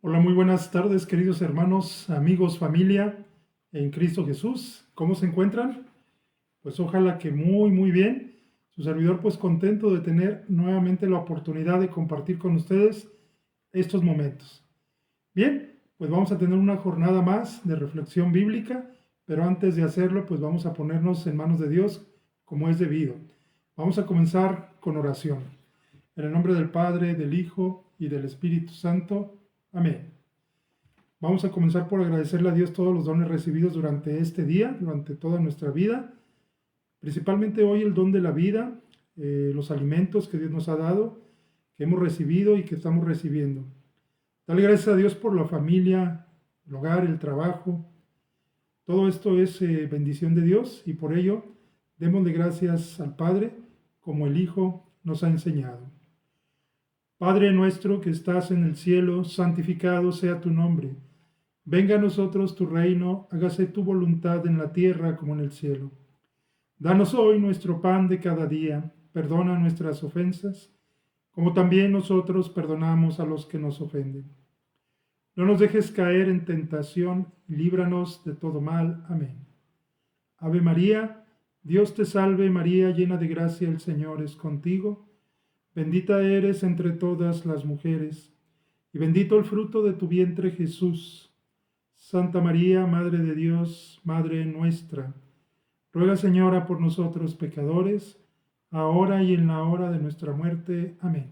Hola, muy buenas tardes, queridos hermanos, amigos, familia en Cristo Jesús. ¿Cómo se encuentran? Pues ojalá que muy bien. Su servidor pues contento de tener nuevamente la oportunidad de compartir con ustedes estos momentos. Bien, pues vamos a tener una jornada más de reflexión bíblica, pero antes de hacerlo pues vamos a ponernos en manos de Dios como es debido. Vamos a comenzar con oración. En el nombre del Padre, del Hijo y del Espíritu Santo. Amén. Vamos a comenzar por agradecerle a Dios todos los dones recibidos durante este día, durante toda nuestra vida, principalmente hoy el don de la vida, los alimentos que Dios nos ha dado, que hemos recibido y que estamos recibiendo. Dale gracias a Dios por la familia, el hogar, el trabajo. Todo esto es bendición de Dios y por ello démosle gracias al Padre como el Hijo nos ha enseñado. Padre nuestro que estás en el cielo, santificado sea tu nombre. Venga a nosotros tu reino, hágase tu voluntad en la tierra como en el cielo. Danos hoy nuestro pan de cada día, perdona nuestras ofensas, como también nosotros perdonamos a los que nos ofenden. No nos dejes caer en tentación, y líbranos de todo mal. Amén. Ave María, Dios te salve María, llena de gracia, el Señor es contigo. Bendita eres entre todas las mujeres, y bendito el fruto de tu vientre Jesús. Santa María, Madre de Dios, Madre nuestra, ruega Señora por nosotros pecadores, ahora y en la hora de nuestra muerte. Amén.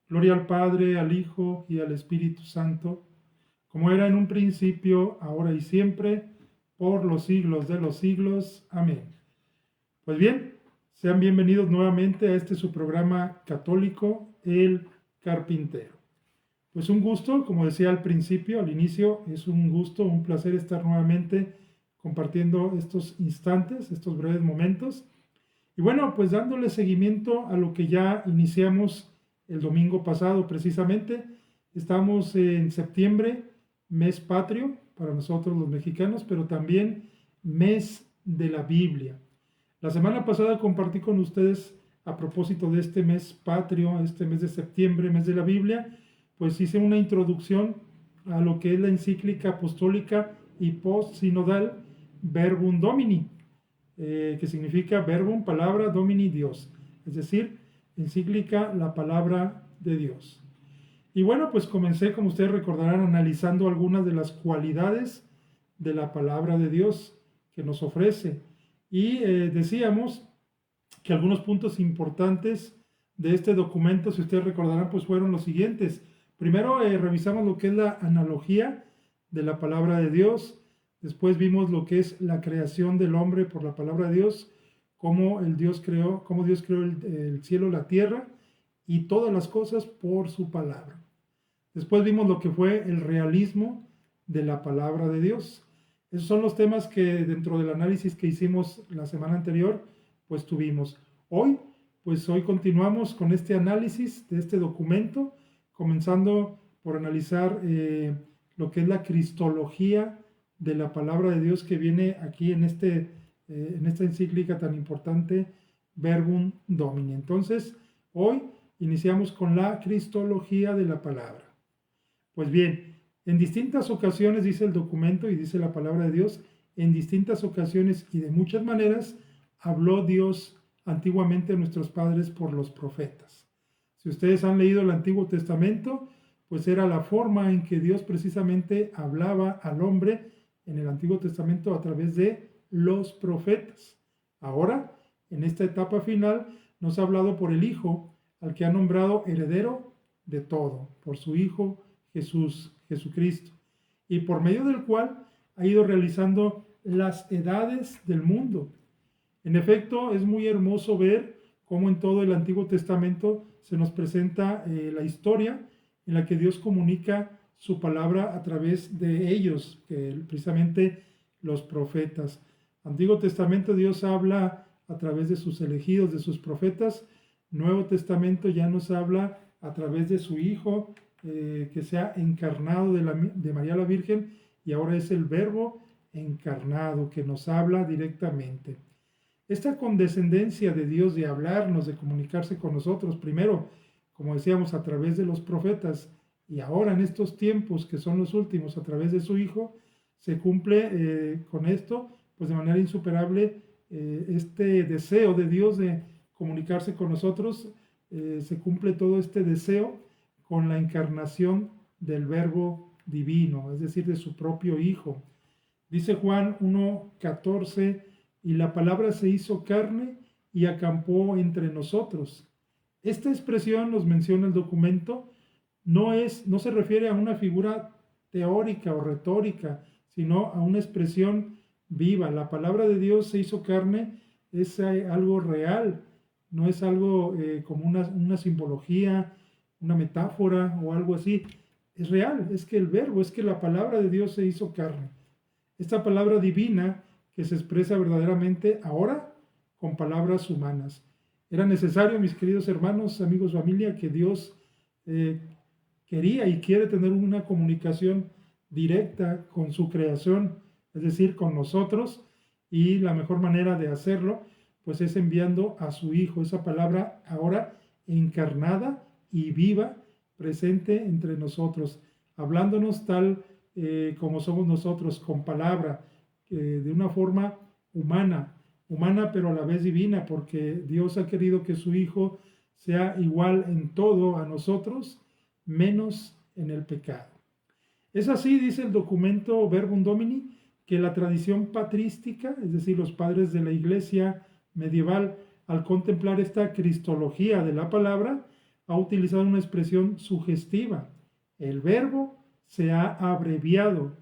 Gloria al Padre, al Hijo y al Espíritu Santo, como era en un principio, ahora y siempre, por los siglos de los siglos. Amén. Pues bien, sean bienvenidos nuevamente a este su programa católico, El Carpintero. Pues un gusto, como decía al principio, al inicio, es un gusto, un placer estar nuevamente compartiendo estos instantes, estos breves momentos. Y bueno, pues dándole seguimiento a lo que ya iniciamos el domingo pasado precisamente. Estamos en septiembre, mes patrio para nosotros los mexicanos, pero también mes de la Biblia. La semana pasada compartí con ustedes a propósito de este mes patrio, este mes de septiembre, mes de la Biblia, pues hice una introducción a lo que es la encíclica apostólica y post-sinodal Verbum Domini, que significa Verbum, palabra, Domini, Dios, es decir, encíclica, la palabra de Dios. Y bueno, pues comencé, como ustedes recordarán, analizando algunas de las cualidades de la palabra de Dios que nos ofrece. Y decíamos que algunos puntos importantes de este documento, si ustedes recordarán, pues fueron los siguientes. Primero revisamos lo que es la analogía de la palabra de Dios. Después vimos lo que es la creación del hombre por la palabra de Dios, cómo Dios creó el cielo, la tierra y todas las cosas por su palabra. Después vimos lo que fue el realismo de la palabra de Dios. Esos son los temas que dentro del análisis que hicimos la semana anterior, pues tuvimos. Hoy continuamos con este análisis de este documento, comenzando por analizar lo que es la cristología de la palabra de Dios que viene aquí en esta encíclica tan importante, Verbum Domini. Entonces, hoy iniciamos con la cristología de la palabra. Pues bien, en distintas ocasiones, dice el documento y dice la palabra de Dios, en distintas ocasiones y de muchas maneras habló Dios antiguamente a nuestros padres por los profetas. Si ustedes han leído el Antiguo Testamento, pues era la forma en que Dios precisamente hablaba al hombre en el Antiguo Testamento a través de los profetas. Ahora, en esta etapa final, nos ha hablado por el Hijo, al que ha nombrado heredero de todo, por su Hijo Jesucristo, y por medio del cual ha ido realizando las edades del mundo. En efecto, es muy hermoso ver cómo en todo el Antiguo Testamento se nos presenta la historia en la que Dios comunica su palabra a través de ellos, que precisamente los profetas. Antiguo Testamento Dios habla a través de sus elegidos, de sus profetas. Nuevo Testamento ya nos habla a través de su Hijo, que se ha encarnado de María la Virgen, y ahora es el Verbo encarnado que nos habla directamente. Esta condescendencia de Dios de hablarnos, de comunicarse con nosotros, primero, como decíamos, a través de los profetas, y ahora en estos tiempos que son los últimos a través de su Hijo, se cumple con esto, pues de manera insuperable, este deseo de Dios de comunicarse con nosotros, se cumple todo este deseo con la encarnación del Verbo divino, es decir, de su propio Hijo. Dice Juan 1:14, y la palabra se hizo carne y acampó entre nosotros. Esta expresión, nos menciona el documento, no se refiere a una figura teórica o retórica, sino a una expresión viva. La palabra de Dios se hizo carne, es algo real, no es algo como una simbología, una metáfora o algo así. Es real, es que el verbo, es que la palabra de Dios se hizo carne. Esta palabra divina que se expresa verdaderamente ahora con palabras humanas. Era necesario, mis queridos hermanos, amigos, familia, que Dios quería y quiere tener una comunicación directa con su creación, es decir, con nosotros, y la mejor manera de hacerlo, pues es enviando a su Hijo, esa palabra ahora encarnada y viva, presente entre nosotros, hablándonos tal como somos nosotros, con palabra, de una forma humana pero a la vez divina, porque Dios ha querido que su Hijo sea igual en todo a nosotros, menos en el pecado. Es así, dice el documento Verbum Domini, que la tradición patrística, es decir, los padres de la Iglesia medieval, al contemplar esta cristología de la palabra, ha utilizado una expresión sugestiva. El verbo se ha abreviado.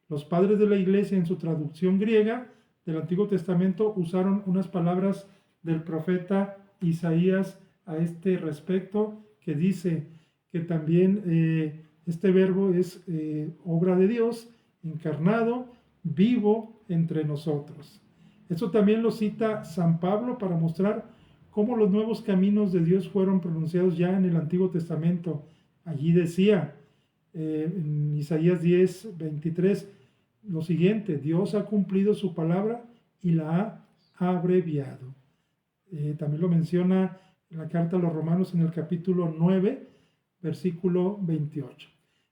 Los padres de la Iglesia, en su traducción griega del Antiguo Testamento, usaron unas palabras del profeta Isaías a este respecto, que dice que también este verbo es obra de Dios, encarnado, vivo entre nosotros. Eso también lo cita San Pablo para mostrar cómo los nuevos caminos de Dios fueron pronunciados ya en el Antiguo Testamento. Allí decía, en Isaías 10:23, lo siguiente: Dios ha cumplido su palabra y la ha abreviado. También lo menciona en la carta a los Romanos en el capítulo 9, versículo 28.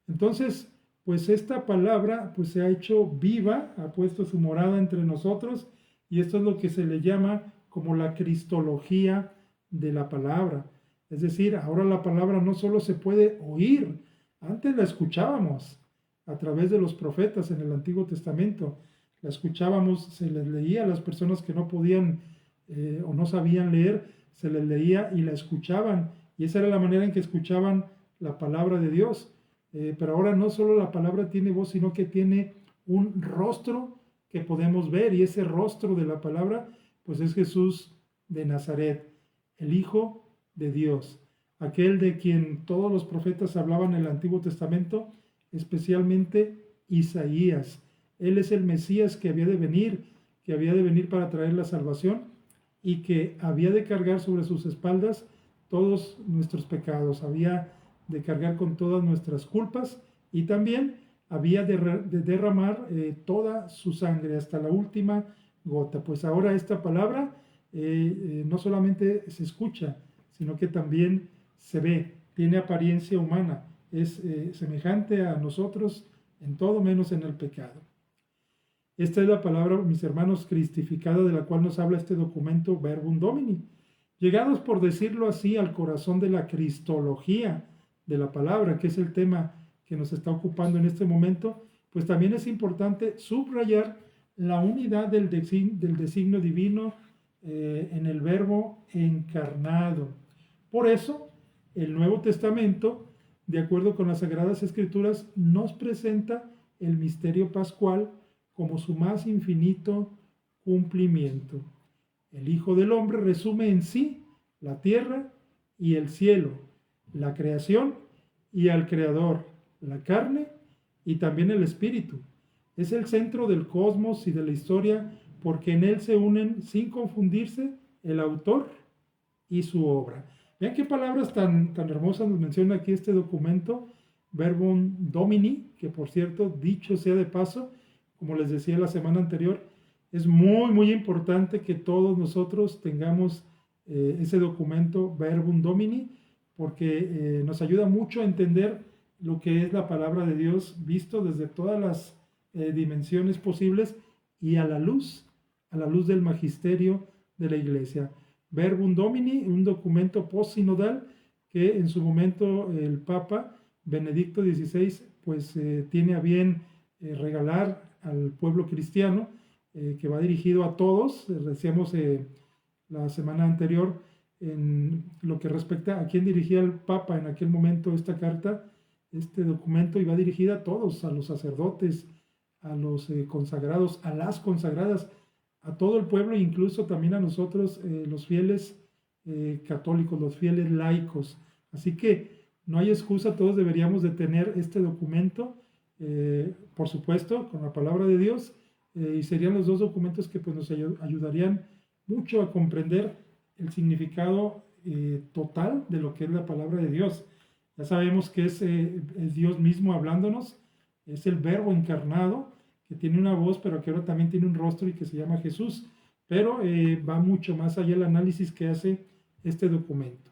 Entonces, pues esta palabra pues se ha hecho viva, ha puesto su morada entre nosotros, y esto es lo que se le llama como la cristología de la palabra. Es decir, ahora la palabra no solo se puede oír, antes la escuchábamos a través de los profetas en el Antiguo Testamento, la escuchábamos, se les leía a las personas que no podían o no sabían leer, se les leía y la escuchaban, y esa era la manera en que escuchaban la palabra de Dios. Pero ahora no solo la palabra tiene voz, sino que tiene un rostro que podemos ver, y ese rostro de la palabra pues es Jesús de Nazaret, el Hijo de Dios, aquel de quien todos los profetas hablaban en el Antiguo Testamento, especialmente Isaías. Él es el Mesías que había de venir para traer la salvación, y que había de cargar sobre sus espaldas todos nuestros pecados, había de cargar con todas nuestras culpas, y también había de derramar toda su sangre hasta la última gota. Pues ahora esta palabra no solamente se escucha, sino que también se ve, tiene apariencia humana, es semejante a nosotros en todo menos en el pecado. Esta es la palabra, mis hermanos, cristificada, de la cual nos habla este documento Verbum Domini. Llegados, por decirlo así, al corazón de la cristología de la palabra, que es el tema que nos está ocupando en este momento, pues también es importante subrayar la unidad del designio divino en el Verbo encarnado. Por eso, el Nuevo Testamento, de acuerdo con las Sagradas Escrituras, nos presenta el misterio pascual como su más infinito cumplimiento. El Hijo del Hombre resume en sí la tierra y el cielo, la creación y al Creador, la carne y también el espíritu. Es el centro del cosmos y de la historia, porque en él se unen sin confundirse el autor y su obra. Vean qué palabras tan hermosas nos menciona aquí este documento, Verbum Domini, que por cierto, dicho sea de paso, como les decía la semana anterior, es muy importante que todos nosotros tengamos ese documento Verbum Domini, porque nos ayuda mucho a entender lo que es la palabra de Dios visto desde todas las dimensiones posibles y a la luz del magisterio de la Iglesia. Verbum Domini, un documento post-sinodal que en su momento el Papa Benedicto XVI pues tiene a bien regalar al pueblo cristiano, que va dirigido a todos. Decíamos la semana anterior en lo que respecta a quién dirigía el Papa en aquel momento esta carta, este documento iba dirigida a todos, a los sacerdotes, a los consagrados, a las consagradas, a todo el pueblo e incluso también a nosotros, los fieles católicos, los fieles laicos. Así que no hay excusa, todos deberíamos de tener este documento, por supuesto, con la palabra de Dios, y serían los dos documentos que pues, nos ayudarían mucho a comprender el significado total de lo que es la palabra de Dios. Ya sabemos que es Dios mismo hablándonos, es el Verbo encarnado, que tiene una voz, pero que ahora también tiene un rostro y que se llama Jesús. Pero va mucho más allá el análisis que hace este documento.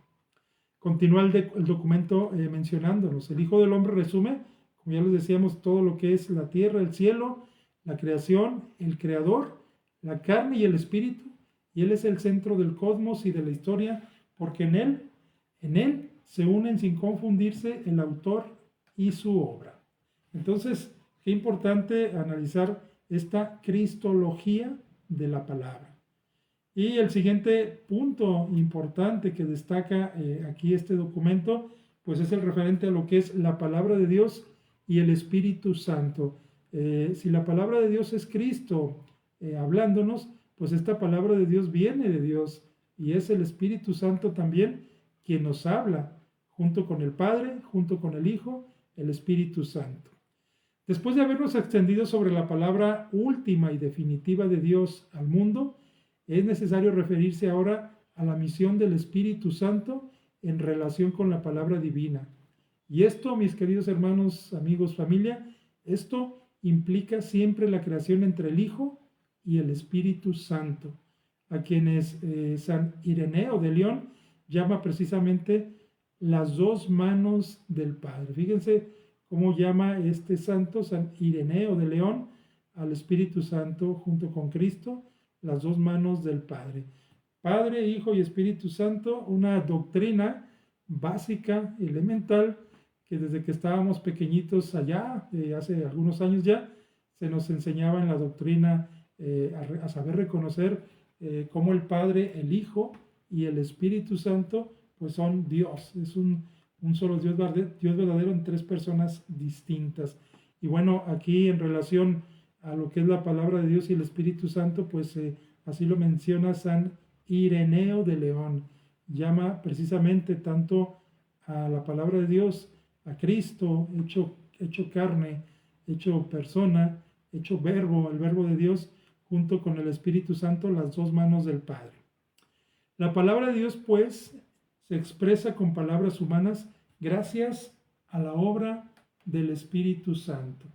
Continúa el documento mencionándonos. El Hijo del Hombre resume, como ya les decíamos, todo lo que es la tierra, el cielo, la creación, el creador, la carne y el espíritu. Y Él es el centro del cosmos y de la historia, porque en Él se unen sin confundirse el autor y su obra. Entonces, qué importante analizar esta cristología de la palabra. Y el siguiente punto importante que destaca aquí este documento, pues es el referente a lo que es la palabra de Dios y el Espíritu Santo. Si la palabra de Dios es Cristo hablándonos, pues esta palabra de Dios viene de Dios y es el Espíritu Santo también quien nos habla, junto con el Padre, junto con el Hijo, el Espíritu Santo. Después de habernos extendido sobre la palabra última y definitiva de Dios al mundo, es necesario referirse ahora a la misión del Espíritu Santo en relación con la palabra divina. Y esto, mis queridos hermanos, amigos, familia, esto implica siempre la creación entre el Hijo y el Espíritu Santo, a quienes San Ireneo de León llama precisamente las dos manos del Padre. Fíjense cómo llama este santo, San Ireneo de León, al Espíritu Santo junto con Cristo, las dos manos del Padre. Padre, Hijo y Espíritu Santo, una doctrina básica, elemental, que desde que estábamos pequeñitos allá, hace algunos años ya, se nos enseñaba en la doctrina a saber reconocer cómo el Padre, el Hijo y el Espíritu Santo pues son Dios, es un solo Dios verdadero en tres personas distintas. Y bueno, aquí en relación a lo que es la palabra de Dios y el Espíritu Santo, pues así lo menciona San Ireneo de León. Llama precisamente tanto a la palabra de Dios, a Cristo, hecho carne, hecho persona, hecho verbo, el verbo de Dios, junto con el Espíritu Santo, las dos manos del Padre. La palabra de Dios, pues, se expresa con palabras humanas gracias a la obra del Espíritu Santo.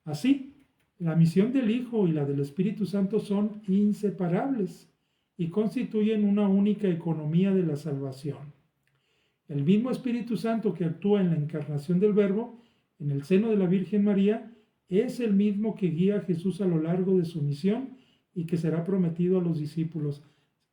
Así, la misión del Hijo y la del Espíritu Santo son inseparables y constituyen una única economía de la salvación. El mismo Espíritu Santo que actúa en la encarnación del Verbo, en el seno de la Virgen María, es el mismo que guía a Jesús a lo largo de su misión y que será prometido a los discípulos.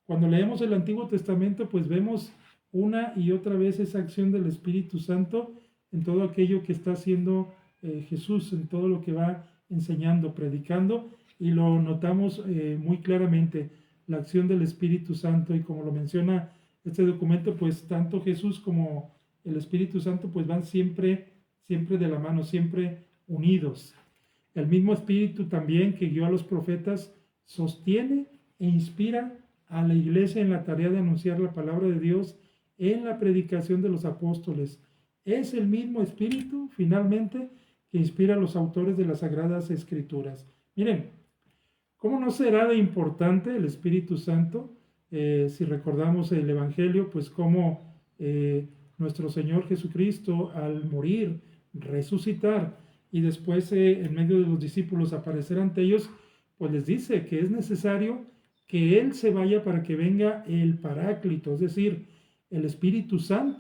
Cuando leemos el Antiguo Testamento, pues vemos una y otra vez esa acción del Espíritu Santo en todo aquello que está haciendo Jesús, en todo lo que va enseñando, predicando, y lo notamos muy claramente, la acción del Espíritu Santo, y como lo menciona este documento, pues tanto Jesús como el Espíritu Santo pues van siempre de la mano, siempre unidos. El mismo Espíritu también que guió a los profetas sostiene e inspira a la Iglesia en la tarea de anunciar la palabra de Dios en la predicación de los apóstoles. Es el mismo Espíritu, finalmente, que inspira a los autores de las Sagradas Escrituras. Miren, ¿cómo no será de importante el Espíritu Santo? Si recordamos el Evangelio, pues cómo nuestro Señor Jesucristo, al morir, resucitar y después en medio de los discípulos aparecer ante ellos, pues les dice que es necesario que Él se vaya para que venga el Paráclito, es decir, el Espíritu Santo.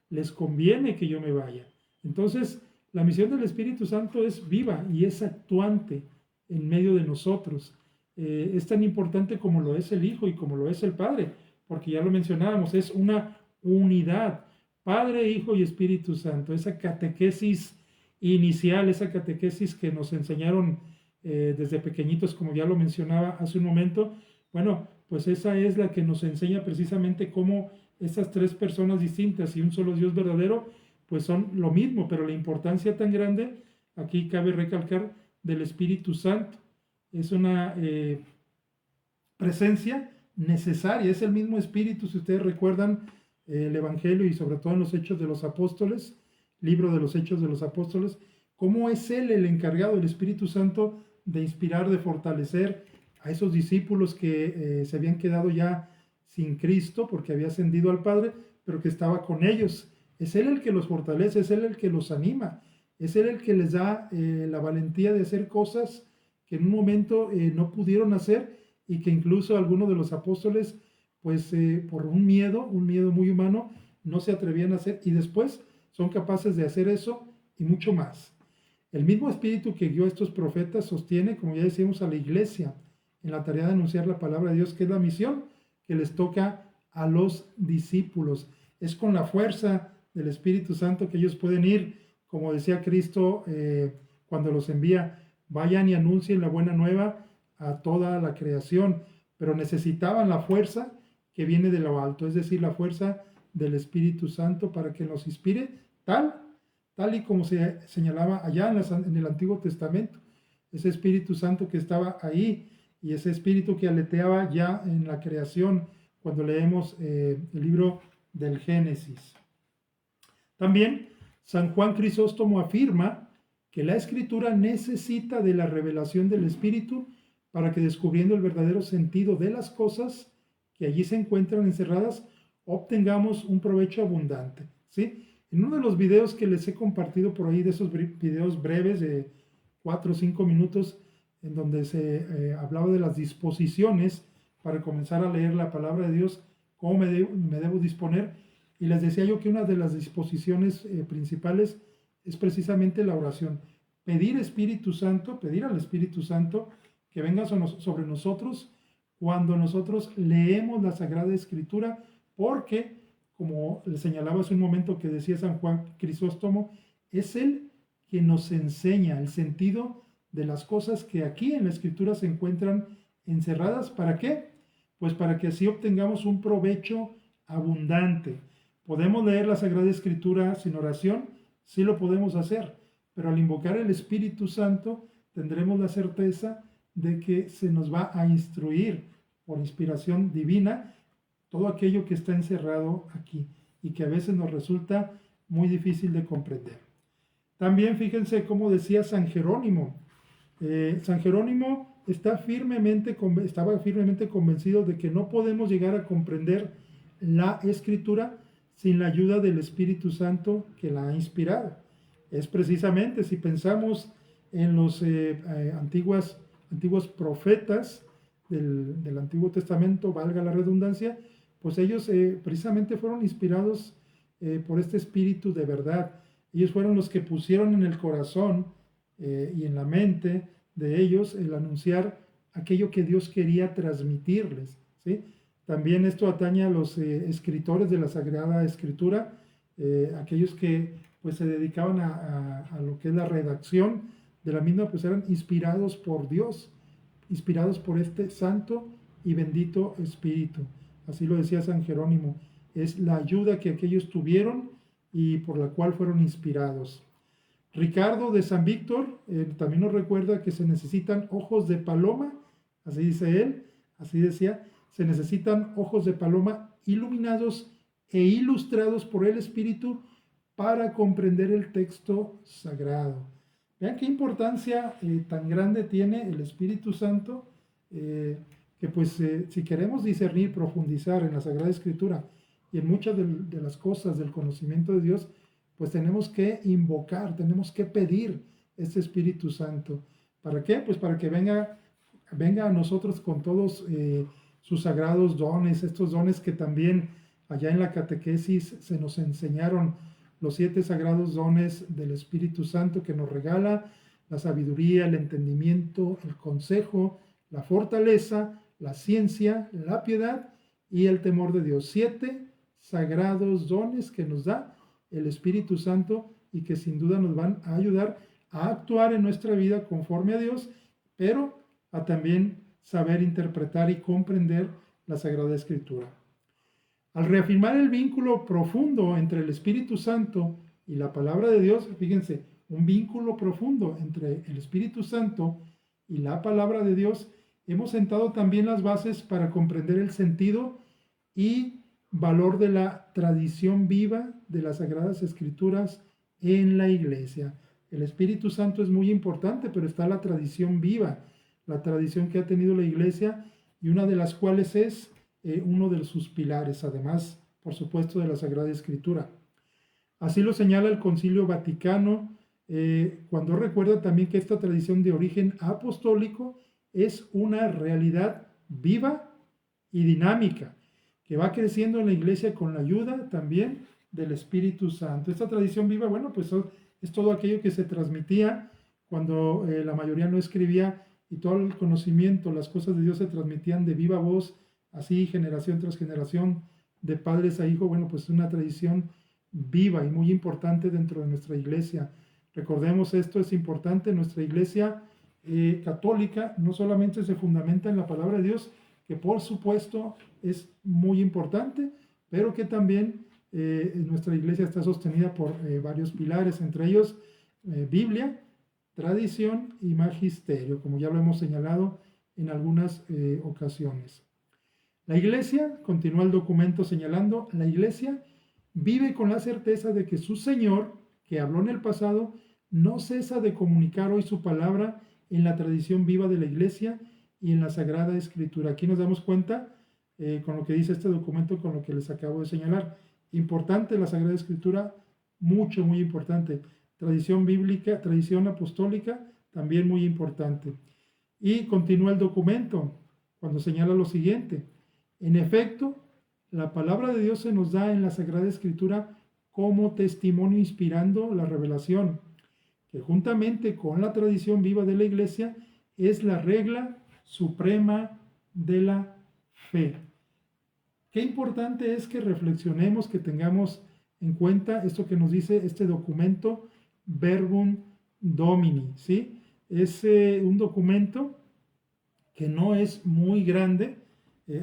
Les conviene que yo me vaya. Entonces, La misión del Espíritu Santo es viva y es actuante en medio de nosotros. Es tan importante como lo es el Hijo y como lo es el Padre, porque ya lo mencionábamos, es una unidad, Padre, Hijo y Espíritu Santo. Esa catequesis inicial, esa catequesis que nos enseñaron desde pequeñitos, como ya lo mencionaba hace un momento, bueno, pues esa es la que nos enseña precisamente cómo esas tres personas distintas y un solo Dios verdadero, pues son lo mismo, pero la importancia tan grande, aquí cabe recalcar, del Espíritu Santo. Es una presencia necesaria, es el mismo Espíritu, si ustedes recuerdan el Evangelio y sobre todo en los Hechos de los Apóstoles, libro de los Hechos de los Apóstoles, cómo es Él el encargado, el Espíritu Santo, de inspirar, de fortalecer a esos discípulos que se habían quedado ya sin Cristo porque había ascendido al Padre, pero que estaba con ellos. Es Él el que los fortalece, es Él el que los anima, es Él el que les da la valentía de hacer cosas que en un momento no pudieron hacer y que incluso algunos de los apóstoles, pues por un miedo muy humano, no se atrevían a hacer y después son capaces de hacer eso y mucho más. El mismo espíritu que guió a estos profetas sostiene, como ya decíamos, a la iglesia en la tarea de anunciar la palabra de Dios, que es la misión que les toca a los discípulos. Es con la fuerza del Espíritu Santo que ellos pueden ir, como decía Cristo cuando los envía, vayan y anuncien la buena nueva a toda la creación, pero necesitaban la fuerza que viene de lo alto, es decir, la fuerza del Espíritu Santo para que nos inspire tal y como se señalaba allá en el Antiguo Testamento, ese Espíritu Santo que estaba ahí y ese Espíritu que aleteaba ya en la creación cuando leemos el libro del Génesis. También San Juan Crisóstomo afirma que la Escritura necesita de la revelación del Espíritu para que, descubriendo el verdadero sentido de las cosas que allí se encuentran encerradas, obtengamos un provecho abundante, ¿sí? En uno de los videos que les he compartido por ahí, de esos videos breves de 4 o 5 minutos, en donde se hablaba de las disposiciones para comenzar a leer la palabra de Dios, cómo me debo disponer, y les decía yo que una de las disposiciones principales es precisamente la oración. Pedir al Espíritu Santo que venga sobre nosotros cuando nosotros leemos la Sagrada Escritura, porque, como le señalaba hace un momento que decía San Juan Crisóstomo, es Él quien nos enseña el sentido de las cosas que aquí en la Escritura se encuentran encerradas. ¿Para qué? Pues para que así obtengamos un provecho abundante. ¿Podemos leer la Sagrada Escritura sin oración? Sí lo podemos hacer, pero al invocar el Espíritu Santo tendremos la certeza de que se nos va a instruir por inspiración divina todo aquello que está encerrado aquí y que a veces nos resulta muy difícil de comprender. También fíjense cómo decía San Jerónimo. San Jerónimo estaba firmemente convencido de que no podemos llegar a comprender la Escritura sin la ayuda del Espíritu Santo que la ha inspirado. Es precisamente, si pensamos en los antiguos profetas del Antiguo Testamento, valga la redundancia, pues ellos precisamente fueron inspirados por este espíritu de verdad. Ellos fueron los que pusieron en el corazón y en la mente de ellos el anunciar aquello que Dios quería transmitirles, ¿sí? También esto atañe a los escritores de la Sagrada Escritura, aquellos que pues se dedicaban a lo que es la redacción de la misma, pues eran inspirados por Dios, inspirados por este santo y bendito Espíritu. Así lo decía San Jerónimo, es la ayuda que aquellos tuvieron y por la cual fueron inspirados. Ricardo de San Víctor también nos recuerda que se necesitan ojos de paloma, así dice él, así decía, se necesitan ojos de paloma iluminados e ilustrados por el Espíritu para comprender el texto sagrado. Vean qué importancia tan grande tiene el Espíritu Santo, que pues si queremos discernir, profundizar en la Sagrada Escritura y en muchas de las cosas del conocimiento de Dios, pues tenemos que invocar, tenemos que pedir este Espíritu Santo. ¿Para qué? Pues para que venga a nosotros con todos sus sagrados dones, estos dones que también allá en la catequesis se nos enseñaron los 7 sagrados dones del Espíritu Santo que nos regala: la sabiduría, el entendimiento, el consejo, la fortaleza, la ciencia, la piedad y el temor de Dios. 7 sagrados dones que nos da el Espíritu Santo y que sin duda nos van a ayudar a actuar en nuestra vida conforme a Dios, pero a también saber interpretar y comprender la Sagrada Escritura. Al reafirmar el vínculo profundo entre el Espíritu Santo y la palabra de Dios, fíjense, un vínculo profundo entre el Espíritu Santo y la palabra de Dios, hemos sentado también las bases para comprender el sentido y valor de la tradición viva de las Sagradas Escrituras en la Iglesia. El Espíritu Santo es muy importante, pero está la tradición viva, la tradición que ha tenido la Iglesia, y una de las cuales es uno de sus pilares, además, por supuesto, de la Sagrada Escritura. Así lo señala el Concilio Vaticano, cuando recuerda también que esta tradición de origen apostólico es una realidad viva y dinámica, que va creciendo en la Iglesia con la ayuda también del Espíritu Santo. Esta tradición viva, bueno, pues es todo aquello que se transmitía cuando la mayoría no escribía, y todo el conocimiento, las cosas de Dios se transmitían de viva voz, así generación tras generación, de padres a hijo. Bueno, pues es una tradición viva y muy importante dentro de nuestra Iglesia. Recordemos, esto es importante: nuestra Iglesia católica no solamente se fundamenta en la palabra de Dios, que por supuesto es muy importante, pero que también nuestra Iglesia está sostenida por varios pilares, entre ellos Biblia, tradición y magisterio, como ya lo hemos señalado en algunas ocasiones. La Iglesia, continúa el documento señalando, la Iglesia vive con la certeza de que su Señor, que habló en el pasado, no cesa de comunicar hoy su palabra en la tradición viva de la Iglesia y en la Sagrada Escritura. Aquí nos damos cuenta, con lo que dice este documento, con lo que les acabo de señalar. Importante la Sagrada Escritura, mucho, muy importante. Tradición bíblica, tradición apostólica, también muy importante. Y continúa el documento cuando señala lo siguiente: en efecto, la palabra de Dios se nos da en la Sagrada Escritura como testimonio inspirando la revelación, que juntamente con la tradición viva de la Iglesia es la regla suprema de la fe. Qué importante es que reflexionemos, que tengamos en cuenta esto que nos dice este documento, Verbum Domini, ¿sí? Es un documento que no es muy grande.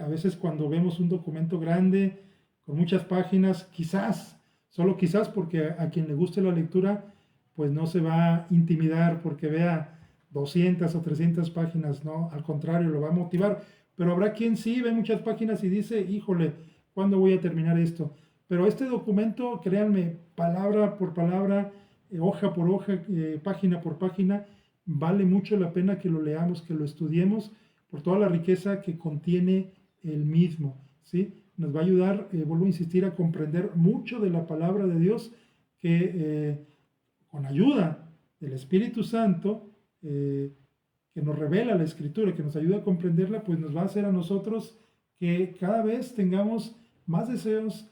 A veces cuando vemos un documento grande, con muchas páginas, quizás, solo quizás, porque a quien le guste la lectura, pues no se va a intimidar porque vea 200 o 300 páginas, ¿no? Al contrario, lo va a motivar. Pero habrá quien sí ve muchas páginas y dice: híjole, ¿cuándo voy a terminar esto? Pero este documento, créanme, palabra por palabra, hoja por hoja, página por página, vale mucho la pena que lo leamos, que lo estudiemos, por toda la riqueza que contiene el mismo, ¿sí? Nos va a ayudar, vuelvo a insistir, a comprender mucho de la palabra de Dios, que con ayuda del Espíritu Santo, que nos revela la Escritura, que nos ayuda a comprenderla, pues nos va a hacer a nosotros que cada vez tengamos más deseos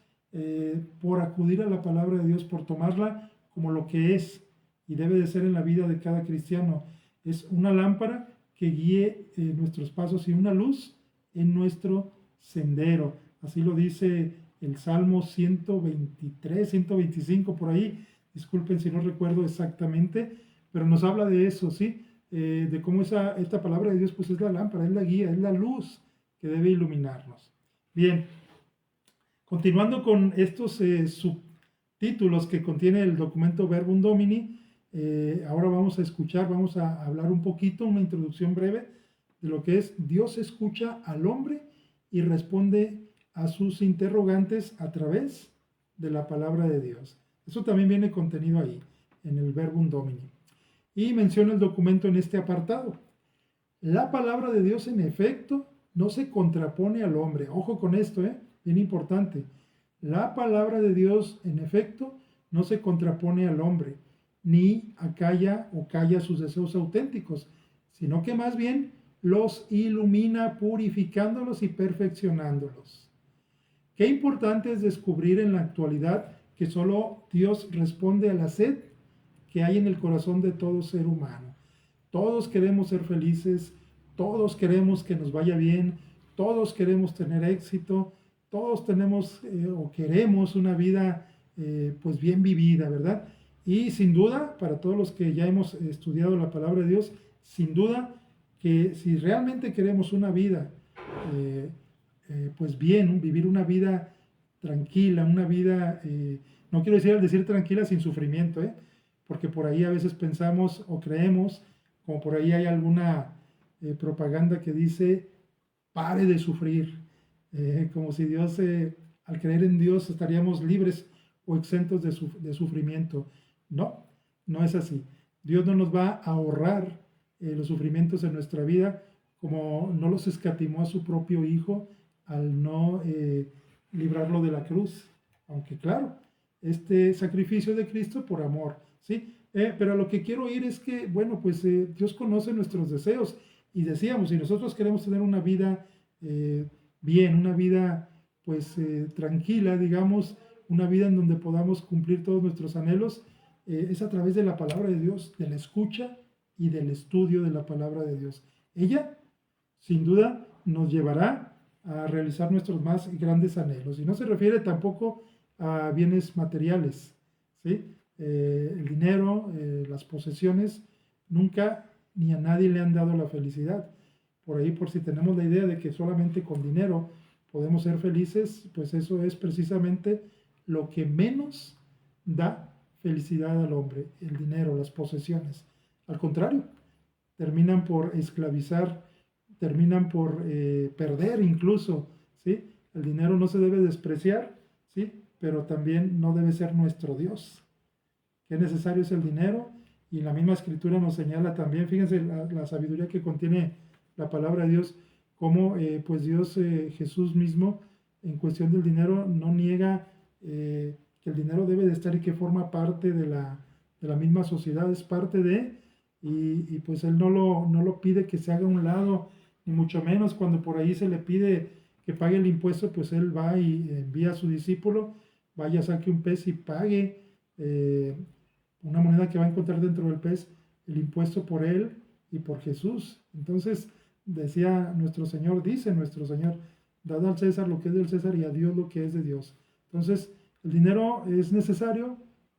por acudir a la palabra de Dios, por tomarla como lo que es y debe de ser en la vida de cada cristiano. Es una lámpara que guíe nuestros pasos y una luz en nuestro sendero. Así lo dice el Salmo 123, 125, por ahí. Disculpen si no recuerdo exactamente, pero nos habla de eso, ¿sí? De cómo esta palabra de Dios pues es la lámpara, es la guía, es la luz que debe iluminarnos. Bien, continuando con estos subtítulos que contiene el documento Verbum Domini, ahora vamos a escuchar, vamos a hablar un poquito, una introducción breve de lo que es: Dios escucha al hombre y responde a sus interrogantes a través de la palabra de Dios. Eso también viene contenido ahí, en el Verbum Domini. Y menciona el documento en este apartado: la palabra de Dios en efecto no se contrapone al hombre. Ojo con esto, bien importante. La palabra de Dios en efecto no se contrapone al hombre, ni acalla o calla sus deseos auténticos, sino que más bien los ilumina, purificándolos y perfeccionándolos. Qué importante es descubrir en la actualidad que solo Dios responde a la sed que hay en el corazón de todo ser humano. Todos queremos ser felices, todos queremos que nos vaya bien, todos queremos tener éxito, todos tenemos o queremos una vida pues bien vivida, ¿verdad? Y sin duda, para todos los que ya hemos estudiado la palabra de Dios, sin duda que si realmente queremos una vida pues bien, vivir una vida tranquila, una vida, no quiero decir tranquila sin sufrimiento, porque por ahí a veces pensamos o creemos, como por ahí hay alguna propaganda que dice, pare de sufrir, como si Dios, al creer en Dios, estaríamos libres o exentos de sufrimiento. No, no es así. Dios no nos va a ahorrar los sufrimientos en nuestra vida, como no los escatimó a su propio Hijo al no librarlo de la cruz. Aunque claro, este sacrificio de Cristo por amor, ¿sí? Pero a lo que quiero ir es que, bueno, pues Dios conoce nuestros deseos y decíamos, si nosotros queremos tener una vida bien, una vida pues tranquila, digamos, una vida en donde podamos cumplir todos nuestros anhelos, es a través de la palabra de Dios, de la escucha y del estudio de la palabra de Dios. Ella, sin duda, nos llevará a realizar nuestros más grandes anhelos. Y no se refiere tampoco a bienes materiales, ¿sí? El dinero, las posesiones, nunca ni a nadie le han dado la felicidad. Por ahí, por si tenemos la idea de que solamente con dinero podemos ser felices, pues eso es precisamente lo que menos da felicidad al hombre, el dinero, las posesiones. Al contrario, terminan por esclavizar, terminan por perder incluso, ¿sí? El dinero no se debe despreciar, ¿sí? Pero también no debe ser nuestro Dios. Qué necesario es el dinero, y la misma escritura nos señala también, fíjense la sabiduría que contiene la palabra de Dios, cómo pues Dios, Jesús mismo, en cuestión del dinero, no niega que el dinero debe de estar y que forma parte de la misma sociedad, es parte de, y pues Él no lo pide que se haga a un lado, ni mucho menos cuando por ahí se le pide que pague el impuesto, pues Él va y envía a su discípulo, vaya, saque un pez y pague una moneda que va a encontrar dentro del pez, el impuesto por Él y por Jesús. Entonces, decía nuestro Señor, dice nuestro Señor, dad al César lo que es del César y a Dios lo que es de Dios. Entonces, el dinero es necesario,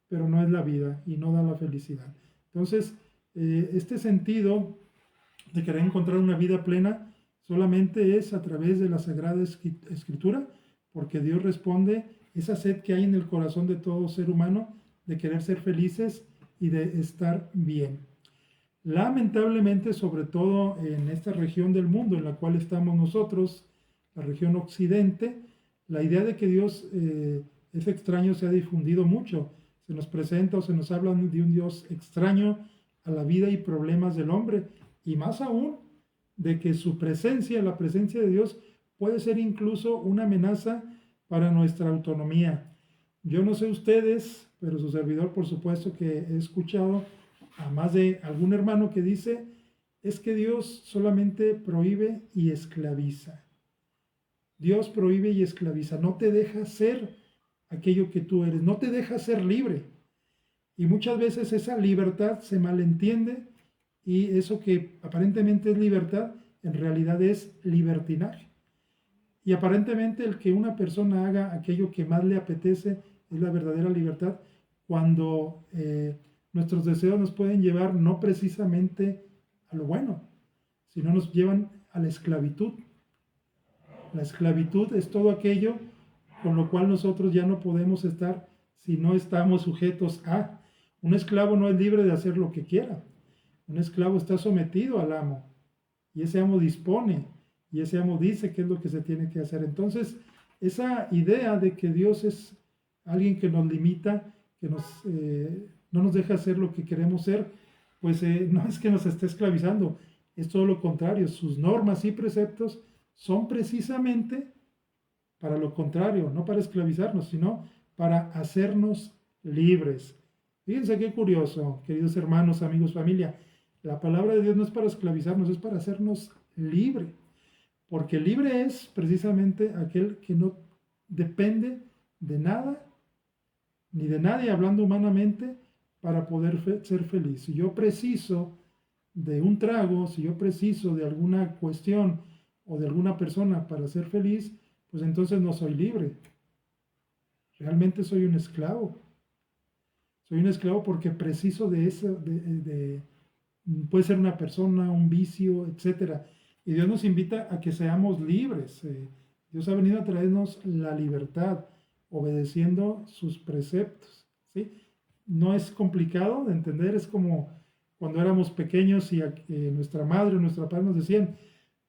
pero no es la vida y no da la felicidad. Entonces, este sentido de querer encontrar una vida plena solamente es a través de la Sagrada Escritura, porque Dios responde esa sed que hay en el corazón de todo ser humano de querer ser felices y de estar bien. Lamentablemente, sobre todo en esta región del mundo en la cual estamos nosotros, la región occidente, la idea de que Dios es extraño se ha difundido mucho. Se nos presenta o se nos habla de un Dios extraño a la vida y problemas del hombre, y más aún de que su presencia, la presencia de Dios, puede ser incluso una amenaza para nuestra autonomía. Yo no sé ustedes, pero su servidor, por supuesto que he escuchado a más de algún hermano que dice, es que Dios solamente prohíbe y esclaviza. Dios prohíbe y esclaviza, no te deja ser aquello que tú eres, no te deja ser libre. Y muchas veces esa libertad se malentiende, y eso que aparentemente es libertad, en realidad es libertinaje. Y aparentemente el que una persona haga aquello que más le apetece es la verdadera libertad, cuando nuestros deseos nos pueden llevar no precisamente a lo bueno, sino nos llevan a la esclavitud. La esclavitud es todo aquello con lo cual nosotros ya no podemos estar si no estamos sujetos a. Un esclavo no es libre de hacer lo que quiera. Un esclavo está sometido al amo, y ese amo dispone, y ese amo dice qué es lo que se tiene que hacer. Entonces, esa idea de que Dios es alguien que nos limita, que no nos deja hacer lo que queremos ser, pues no es que nos esté esclavizando, es todo lo contrario. Sus normas y preceptos son precisamente para lo contrario, no para esclavizarnos, sino para hacernos libres. Fíjense qué curioso, queridos hermanos, amigos, familia. La palabra de Dios no es para esclavizarnos, es para hacernos libre. Porque libre es precisamente aquel que no depende de nada ni de nadie hablando humanamente para poder ser feliz. Si yo preciso de un trago, si yo preciso de alguna cuestión o de alguna persona para ser feliz, pues entonces no soy libre. Realmente soy un esclavo. Soy un esclavo porque preciso de eso, puede ser una persona, un vicio, etcétera. Y Dios nos invita a que seamos libres. Dios ha venido a traernos la libertad, obedeciendo sus preceptos. ¿Sí? No es complicado de entender, es como cuando éramos pequeños y nuestra madre o nuestro padre nos decían,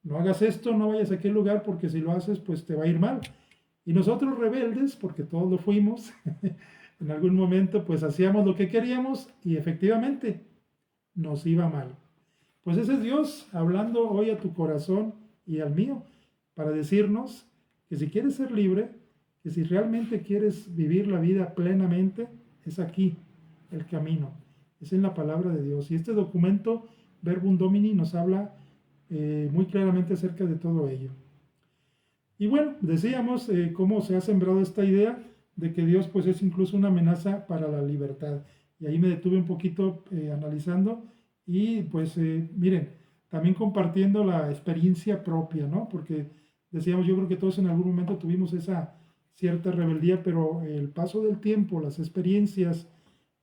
no hagas esto, no vayas a aquel lugar porque si lo haces, pues te va a ir mal. Y nosotros rebeldes, porque todos lo fuimos, en algún momento pues hacíamos lo que queríamos y efectivamente nos iba mal. Pues ese es Dios hablando hoy a tu corazón y al mío para decirnos que si quieres ser libre, que si realmente quieres vivir la vida plenamente, es aquí el camino, es en la palabra de Dios. Y este documento, Verbum Domini, nos habla muy claramente acerca de todo ello. Y bueno, decíamos cómo se ha sembrado esta idea de que Dios pues es incluso una amenaza para la libertad. Y ahí me detuve un poquito analizando y pues miren, también compartiendo la experiencia propia, ¿no? Porque decíamos, yo creo que todos en algún momento tuvimos esa cierta rebeldía, pero el paso del tiempo, las experiencias,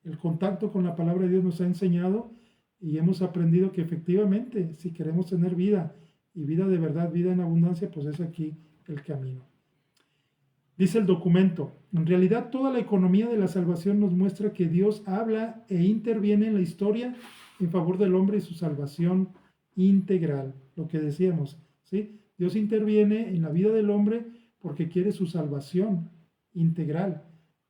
el contacto con la palabra de Dios nos ha enseñado y hemos aprendido que efectivamente, si queremos tener vida y vida de verdad, vida en abundancia, pues es aquí el camino. Dice el documento, en realidad toda la economía de la salvación nos muestra que Dios habla e interviene en la historia en favor del hombre y su salvación integral, lo que decíamos, ¿sí? Dios interviene en la vida del hombre porque quiere su salvación integral,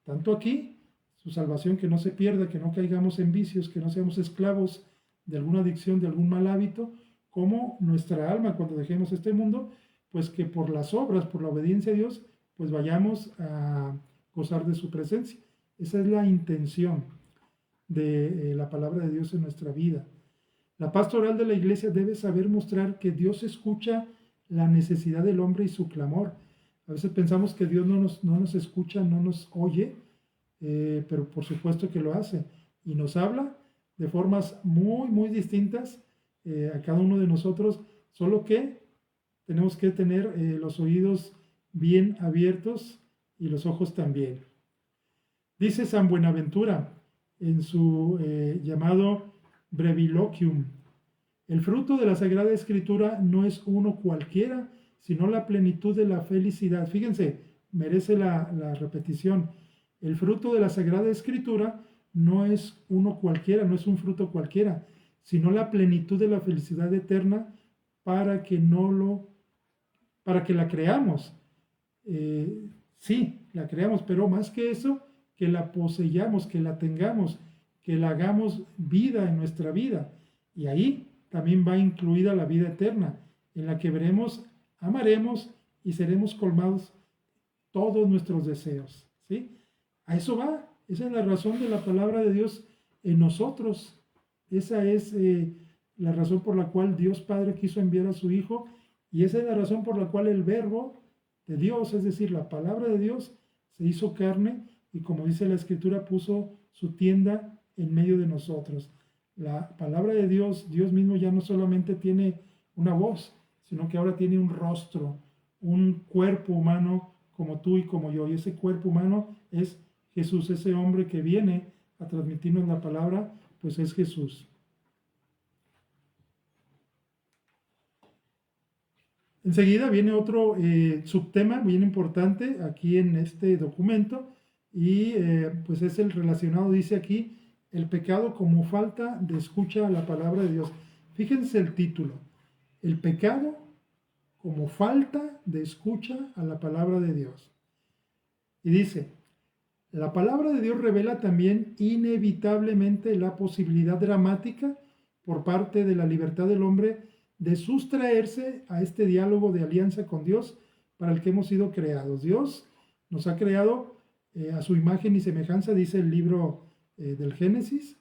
tanto aquí, su salvación que no se pierda, que no caigamos en vicios, que no seamos esclavos de alguna adicción, de algún mal hábito, como nuestra alma cuando dejemos este mundo, pues que por las obras, por la obediencia a Dios, pues vayamos a gozar de su presencia. Esa es la intención de la palabra de Dios en nuestra vida. La pastoral de la iglesia debe saber mostrar que Dios escucha la necesidad del hombre y su clamor. A veces pensamos que Dios no nos escucha, no nos oye, pero por supuesto que lo hace. Y nos habla de formas muy, muy distintas a cada uno de nosotros, solo que tenemos que tener los oídos bien abiertos y los ojos también. Dice San Buenaventura en su llamado Breviloquium, el fruto de la Sagrada Escritura no es uno cualquiera, sino la plenitud de la felicidad. Fíjense, merece la repetición. El fruto de la Sagrada Escritura no es uno cualquiera, no es un fruto cualquiera, sino la plenitud de la felicidad eterna para que la creamos. Sí, la creamos, pero más que eso, que la poseyamos, que la tengamos, que la hagamos vida en nuestra vida. Y ahí también va incluida la vida eterna, en la que veremos, amaremos y seremos colmados todos nuestros deseos. ¿Sí? A eso va. Esa es la razón de la palabra de Dios en nosotros. Esa es la razón por la cual Dios Padre quiso enviar a su Hijo, y esa es la razón por la cual el Verbo de Dios, es decir, la palabra de Dios, se hizo carne y, como dice la Escritura, puso su tienda en medio de nosotros. La palabra de Dios, Dios mismo ya no solamente tiene una voz, sino que ahora tiene un rostro, un cuerpo humano como tú y como yo. Y ese cuerpo humano es Jesús, ese hombre que viene a transmitirnos la palabra, pues es Jesús. Enseguida viene otro subtema bien importante aquí en este documento y pues es el relacionado, dice aquí, el pecado como falta de escucha a la palabra de Dios. Fíjense el título, el pecado como falta de escucha a la palabra de Dios. Y dice, la palabra de Dios revela también inevitablemente la posibilidad dramática por parte de la libertad del hombre de sustraerse a este diálogo de alianza con Dios para el que hemos sido creados. Dios nos ha creado a su imagen y semejanza, dice el libro del Génesis,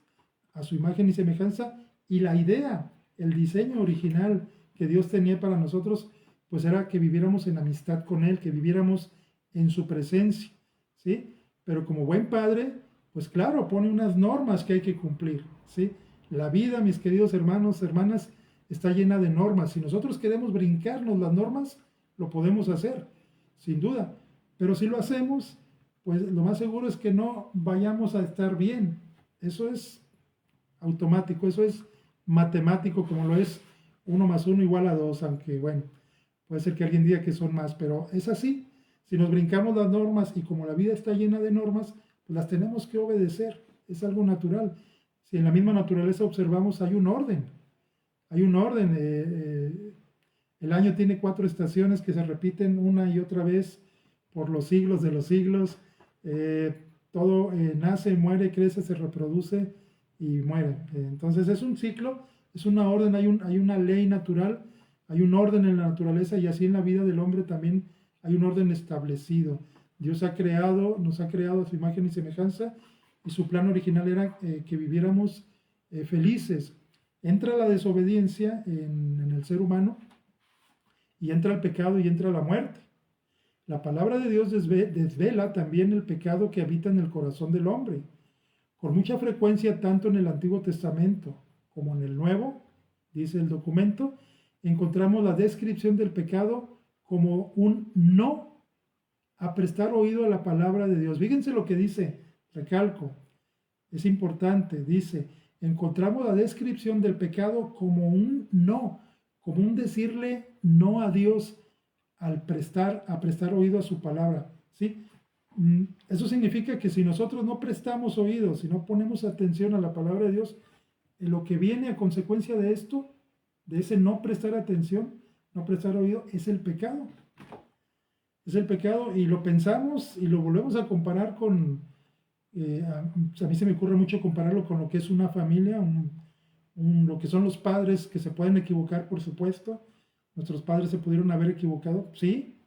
a su imagen y semejanza, y la idea, el diseño original que Dios tenía para nosotros, pues era que viviéramos en amistad con Él, que viviéramos en su presencia, ¿sí? pero como buen padre, pues claro, pone unas normas que hay que cumplir, ¿sí? La vida, mis queridos hermanos, hermanas, está llena de normas. Si nosotros queremos brincarnos las normas, lo podemos hacer, sin duda. Pero si lo hacemos, pues lo más seguro es que no vayamos a estar bien. Eso es automático, eso es matemático, como lo es 1 más 1 = 2, aunque bueno, puede ser que alguien diga que son más, pero es así. Si nos brincamos las normas y como la vida está llena de normas, pues las tenemos que obedecer, es algo natural. Si en la misma naturaleza observamos, hay un orden, hay un orden. El año tiene 4 estaciones que se repiten una y otra vez por los siglos de los siglos. Todo nace, muere, crece, se reproduce y muere. Entonces es un ciclo, es una orden, hay una ley natural, hay un orden en la naturaleza y así en la vida del hombre también hay un orden establecido. Dios nos ha creado a su imagen y semejanza y su plan original era que viviéramos felices. Entra la desobediencia en el ser humano y entra el pecado y entra la muerte. La palabra de Dios desvela también el pecado que habita en el corazón del hombre. Con mucha frecuencia, tanto en el Antiguo Testamento como en el Nuevo, dice el documento, encontramos la descripción del pecado como un no a prestar oído a la palabra de Dios. Fíjense lo que dice, recalco, es importante, dice, encontramos la descripción del pecado como un no, como un decirle no a Dios a prestar oído a su palabra, ¿sí? Eso significa que si nosotros no prestamos oído, si no ponemos atención a la palabra de Dios, lo que viene a consecuencia de esto, de ese no prestar atención, no prestar oído, es el pecado. Es el pecado y lo pensamos y lo volvemos a comparar con, a mí se me ocurre mucho compararlo con lo que es una familia, lo que son los padres que se pueden equivocar, por supuesto. Nuestros padres se pudieron haber equivocado, sí,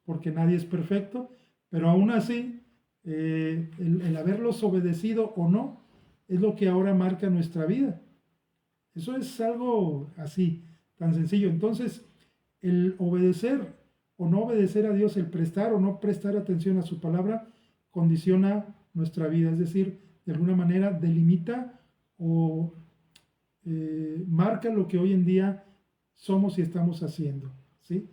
porque nadie es perfecto, pero aún así, el haberlos obedecido o no, es lo que ahora marca nuestra vida. Eso es algo así, tan sencillo. Entonces, el obedecer o no obedecer a Dios, el prestar o no prestar atención a su palabra, condiciona nuestra vida, es decir, de alguna manera delimita o marca lo que hoy en día somos y estamos haciendo, ¿sí?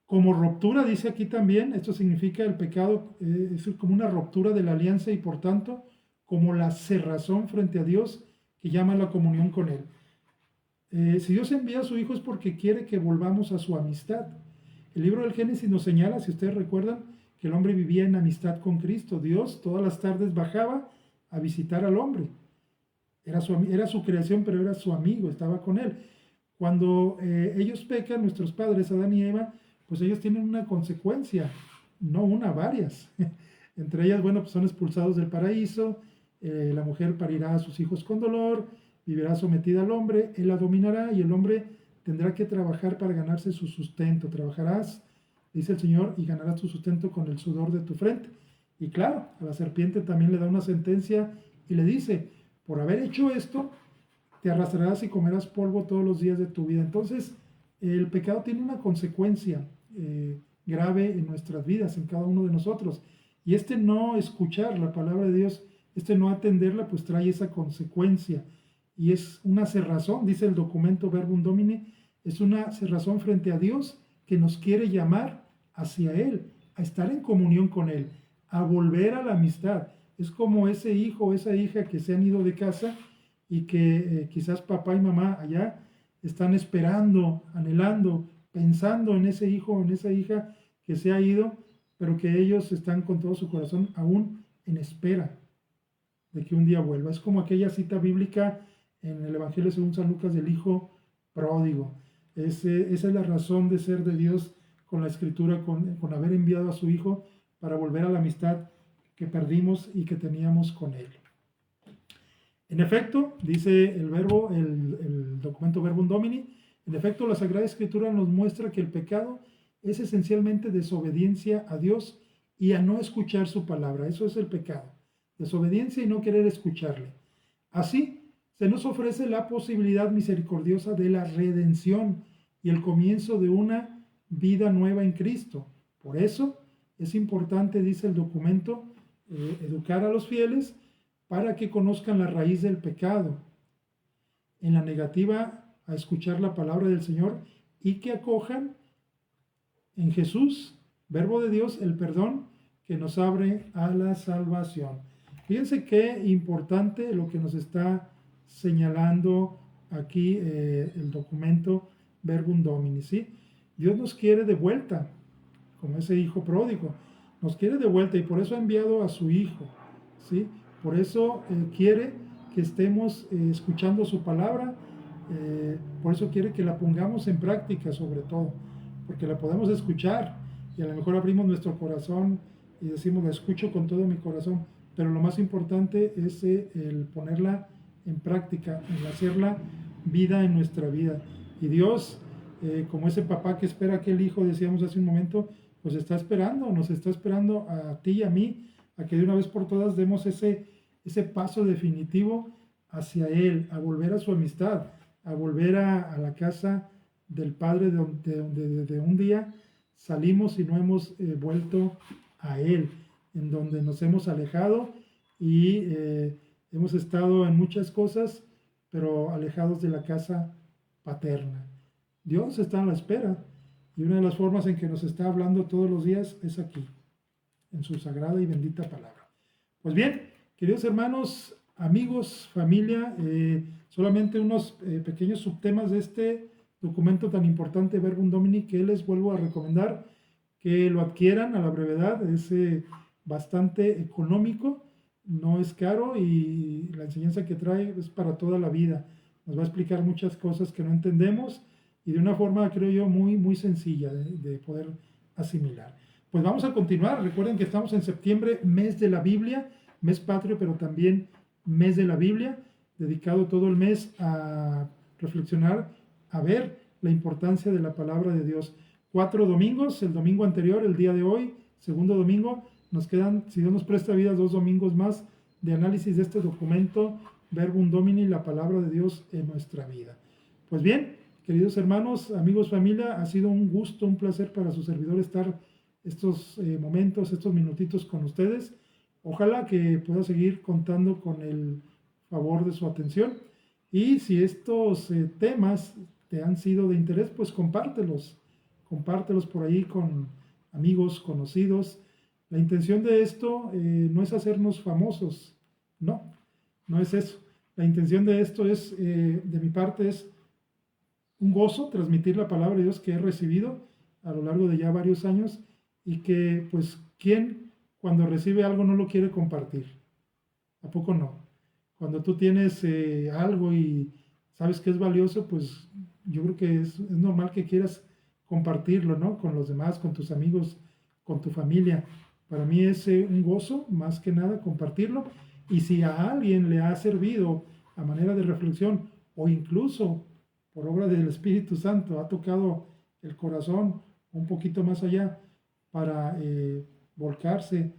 Como ruptura, dice aquí también, esto significa el pecado, es como una ruptura de la alianza y por tanto, como la cerrazón frente a Dios que llama a la comunión con Él. Si Dios envía a su Hijo es porque quiere que volvamos a su amistad. El libro del Génesis nos señala, si ustedes recuerdan, que el hombre vivía en amistad con Cristo. Dios todas las tardes bajaba a visitar al hombre. Era su creación, pero era su amigo, estaba con él. Cuando ellos pecan, nuestros padres, Adán y Eva, pues ellos tienen una consecuencia, no una, varias. Entre ellas, bueno, pues son expulsados del paraíso, la mujer parirá a sus hijos con dolor, vivirá sometida al hombre, él la dominará y el hombre tendrá que trabajar para ganarse su sustento. Trabajarás, dice el Señor, y ganarás tu sustento con el sudor de tu frente. Y claro, a la serpiente también le da una sentencia y le dice, por haber hecho esto, te arrastrarás y comerás polvo todos los días de tu vida. Entonces, el pecado tiene una consecuencia grave en nuestras vidas, en cada uno de nosotros. Y este no escuchar la palabra de Dios, este no atenderla, pues trae esa consecuencia. Y es una cerrazón, dice el documento Verbum Domini, es una cerrazón frente a Dios que nos quiere llamar hacia Él, a estar en comunión con Él, a volver a la amistad. Es como ese hijo o esa hija que se han ido de casa y que quizás papá y mamá allá están esperando, anhelando, pensando en ese hijo o en esa hija que se ha ido, pero que ellos están con todo su corazón aún en espera de que un día vuelva. Es como aquella cita bíblica en el Evangelio según San Lucas del hijo pródigo. Esa es la razón de ser de Dios con la Escritura, con haber enviado a su Hijo para volver a la amistad que perdimos y que teníamos con Él. En efecto, dice el documento Verbum Domini, en efecto, la Sagrada Escritura nos muestra que el pecado es esencialmente desobediencia a Dios y a no escuchar su palabra. Eso es el pecado. Desobediencia y no querer escucharle. Así, se nos ofrece la posibilidad misericordiosa de la redención y el comienzo de una vida nueva en Cristo. Por eso, Es importante, dice el documento, educar a los fieles para que conozcan la raíz del pecado, en la negativa a escuchar la palabra del Señor y que acojan en Jesús, Verbo de Dios, el perdón que nos abre a la salvación. Fíjense qué importante lo que nos está señalando aquí el documento Verbum Domini, ¿sí? Dios nos quiere de vuelta, como ese hijo pródigo, nos quiere de vuelta y por eso ha enviado a su hijo, ¿sí? Por eso quiere que estemos escuchando su palabra, por eso quiere que la pongamos en práctica sobre todo, porque la podemos escuchar y a lo mejor abrimos nuestro corazón y decimos, la escucho con todo mi corazón, pero lo más importante es el ponerla en práctica, el hacerla vida en nuestra vida. Y Dios, como ese papá que espera que el hijo, decíamos hace un momento, pues está esperando, nos está esperando a ti y a mí, a que de una vez por todas demos ese paso definitivo hacia Él, a volver a su amistad, a volver a la casa del Padre de un día salimos y no hemos vuelto a Él, en donde nos hemos alejado y hemos estado en muchas cosas, pero alejados de la casa paterna. Dios está a la espera y una de las formas en que nos está hablando todos los días es aquí, en su sagrada y bendita palabra. Pues bien, queridos hermanos, amigos, familia, solamente unos pequeños subtemas de este documento tan importante, Verbum Domini, que les vuelvo a recomendar que lo adquieran a la brevedad. Es bastante económico, no es caro y la enseñanza que trae es para toda la vida. Nos va a explicar muchas cosas que no entendemos y de una forma, creo yo, muy, muy sencilla de poder asimilar. Pues vamos a continuar. Recuerden que estamos en septiembre, mes de la Biblia, mes patrio, pero también mes de la Biblia, dedicado todo el mes a reflexionar, a ver la importancia de la palabra de Dios. 4 domingos, el domingo anterior, el día de hoy, segundo domingo, nos quedan, si Dios nos presta vida, 2 domingos más de análisis de este documento, Verbum Domini, la palabra de Dios en nuestra vida. Pues bien, queridos hermanos, amigos, familia, ha sido un gusto, un placer para su servidor estar estos momentos, estos minutitos con ustedes. Ojalá que pueda seguir contando con el favor de su atención. Y si estos temas te han sido de interés, pues compártelos por ahí con amigos, conocidos. La intención de esto no es hacernos famosos, no es eso. La intención de esto es, de mi parte, es un gozo transmitir la palabra de Dios que he recibido a lo largo de ya varios años y que, pues, ¿quién cuando recibe algo no lo quiere compartir? ¿A poco no? Cuando tú tienes algo y sabes que es valioso, pues yo creo que es normal que quieras compartirlo, ¿no? Con los demás, con tus amigos, con tu familia. Para mí es un gozo, más que nada, compartirlo. Y si a alguien le ha servido a manera de reflexión o incluso por obra del Espíritu Santo ha tocado el corazón un poquito más allá para volcarse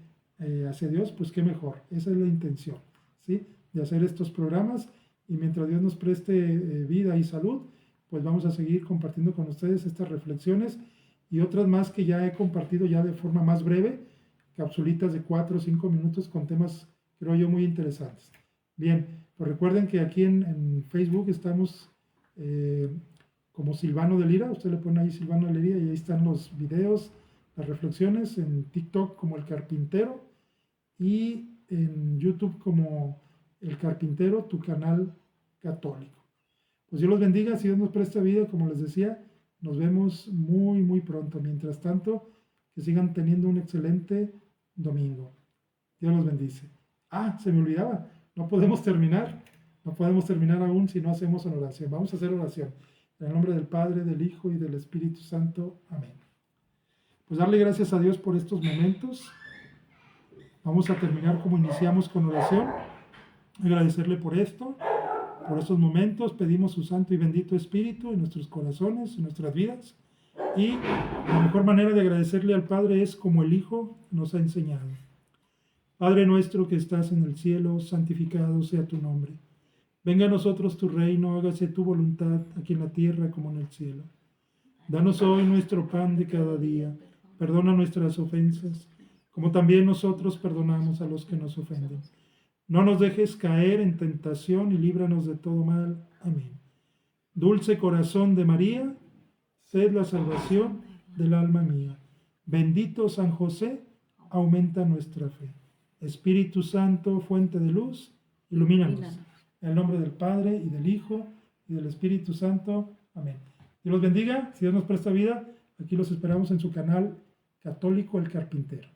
hacia Dios, pues qué mejor. Esa es la intención, ¿sí? De hacer estos programas y mientras Dios nos preste vida y salud, pues vamos a seguir compartiendo con ustedes estas reflexiones y otras más que ya he compartido ya de forma más breve, capsulitas de 4 o 5 minutos con temas, creo yo, muy interesantes. Bien, pues recuerden que aquí en Facebook estamos como Silvano de Lira, usted le pone ahí Silvano de Lira y ahí están los videos, las reflexiones, en TikTok como El Carpintero y en YouTube como El Carpintero, tu canal católico. Pues Dios los bendiga, si Dios nos presta vida, como les decía, nos vemos muy, muy pronto. Mientras tanto, que sigan teniendo un excelente domingo. Dios los bendice. Se me olvidaba, no podemos terminar aún si no hacemos una oración. Vamos a hacer oración. En el nombre del Padre, del Hijo y del Espíritu Santo. Amén. Pues darle gracias a Dios por estos momentos. Vamos a terminar como iniciamos con oración. Agradecerle por esto, por estos momentos. Pedimos su Santo y bendito Espíritu en nuestros corazones, en nuestras vidas. Y la mejor manera de agradecerle al Padre es como el Hijo nos ha enseñado. Padre nuestro que estás en el cielo, santificado sea tu nombre. Venga a nosotros tu reino, hágase tu voluntad, aquí en la tierra como en el cielo. Danos hoy nuestro pan de cada día. Perdona nuestras ofensas, como también nosotros perdonamos a los que nos ofenden. No nos dejes caer en tentación y líbranos de todo mal. Amén. Dulce corazón de María, sed la salvación del alma mía. Bendito San José, aumenta nuestra fe. Espíritu Santo, fuente de luz, ilumínanos. En el nombre del Padre, y del Hijo, y del Espíritu Santo. Amén. Dios los bendiga. Si Dios nos presta vida, aquí los esperamos en su canal Católico El Carpintero.